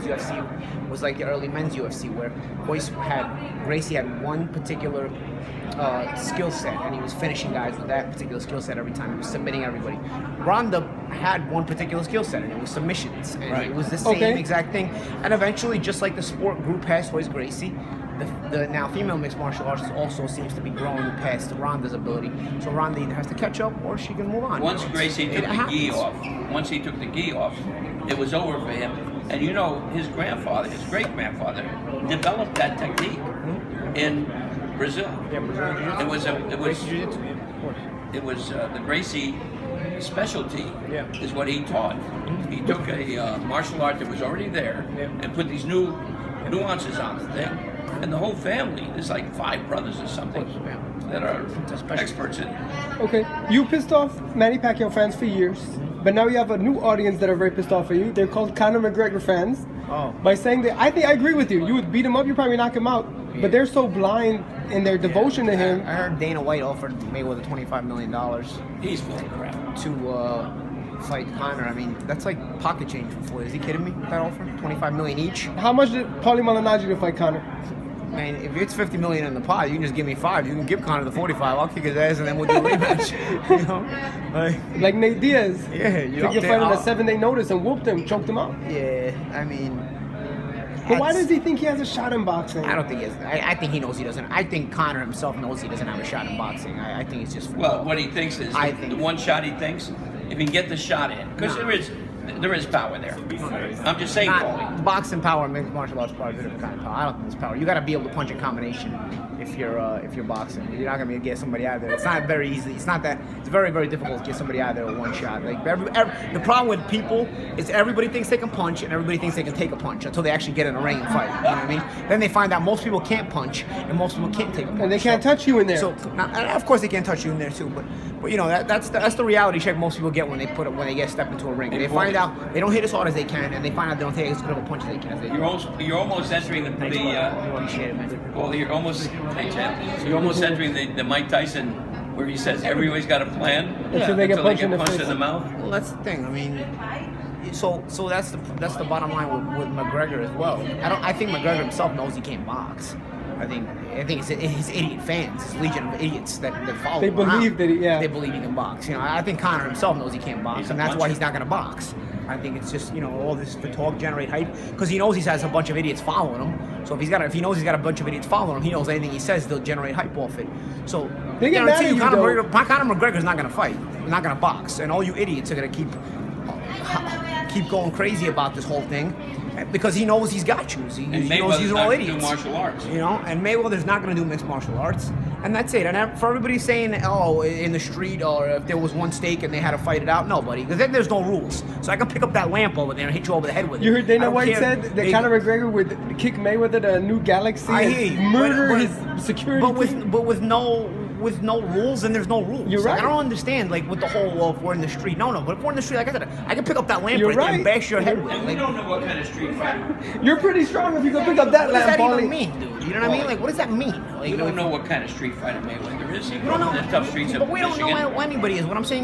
women's UFC was like the early men's UFC, where Gracie had one particular skill set, and he was finishing guys with that particular skill set every time. He was submitting everybody. Ronda had one particular skill set, and it was submissions, and it was the same exact thing. And eventually, just like the sport grew past Royce Gracie, the now female mixed martial arts also seems to be growing past Ronda's ability. So Ronda either has to catch up or she can move on. Once Gracie took the gi off, it was over for him. And you know, his grandfather, his great-grandfather, developed that technique in Brazil. Yeah, Brazil. It was the Gracie specialty is what he taught. He took a martial art that was already there and put these new nuances on the thing. And the whole family, there's like 5 brothers or something that are experts in it. Okay, you pissed off Manny Pacquiao fans for years, but now you have a new audience that are very pissed off at you. They're called Conor McGregor fans. By saying that, I agree with you. You would beat him up, you probably knock him out. But they're so blind in their devotion to him. I heard Dana White offered Mayweather $25 million He's full of crap. To fight Conor. I mean, that's like pocket change for Floyd. Is he kidding me? That offer? $25 million each? How much did Paulie Malignaggi to fight Conor? Man, if it's $50 million in the pot, you can just give me 5. You can give Conor the 45. I'll kick his ass and then we'll do a rematch. You know, like Nate Diaz. Yeah, you took your fight on a 7-day notice and whooped him, choked him out. Yeah, I mean. But why does he think he has a shot in boxing? I don't think he has. I think he knows he doesn't. I think Conor himself knows he doesn't have a shot in boxing. I think it's just. Well, what he thinks is the one shot he thinks, if he can get the shot in, because there is power there. I'm just saying, Paulie. Boxing power and mixed martial arts power is a different kind of power. I don't think there's power. You got to be able to punch a combination if you're boxing. You're not gonna be able to get somebody out of there. It's not very easy. It's not that. It's very, very difficult to get somebody out of there with one shot. Like the problem with people is everybody thinks they can punch and everybody thinks they can take a punch until they actually get in a ring and fight. You know what I mean? Then they find out most people can't punch and most people can't take a punch. And they can't touch you in there. So of course they can't touch you in there too. But you know that's the reality check most people get when they get stepped into a ring. They find out they don't hit as hard as they can, and they find out they don't take as good of a punch as they can. You're almost entering you're almost entering the Mike Tyson where he says everybody's got a plan until they get punched in the mouth. Well, that's the thing. I mean, so that's the bottom line with McGregor as well. I think McGregor himself knows he can't box. I think it's his idiot fans, his legion of idiots that follow him. They believe that they believe he can box. You know, I think Conor himself knows he can't box, and that's why he's not going to box. I think it's just, you know, all this to talk, generate hype, because he knows he has a bunch of idiots following him. So if he knows he's got a bunch of idiots following him, he knows anything he says, they'll generate hype off it. So they get mad at you, Conor McGregor's not going to fight, not going to box, and all you idiots are going to keep going crazy about this whole thing. Because he knows he's got you. He knows these are all idiots. Do martial arts. You know, and Mayweather's not going to do mixed martial arts, and that's it. And for everybody saying, oh, in the street, or if there was one stake and they had to fight it out, nobody, because then there's no rules. So I can pick up that lamp over there and hit you over the head with it. You heard Dana White said that Conor McGregor would kick Mayweather to a new galaxy and murder his security. But with no rules, and there's no rules. You're right. Like, I don't understand, like, with the whole if we're in the street. No, but if we're in the street, like I said, I can pick up that lamp there and bash your head with it. And we don't know what kind of street fight. You're pretty strong if you can pick up that lamp, Paulie. What does that even mean, dude? You know what I mean? Like, what does that mean? Like, we don't know what kind of street fighter Mayweather is. We don't know. The tough streets But we don't know Michigan. who anybody is. What I'm saying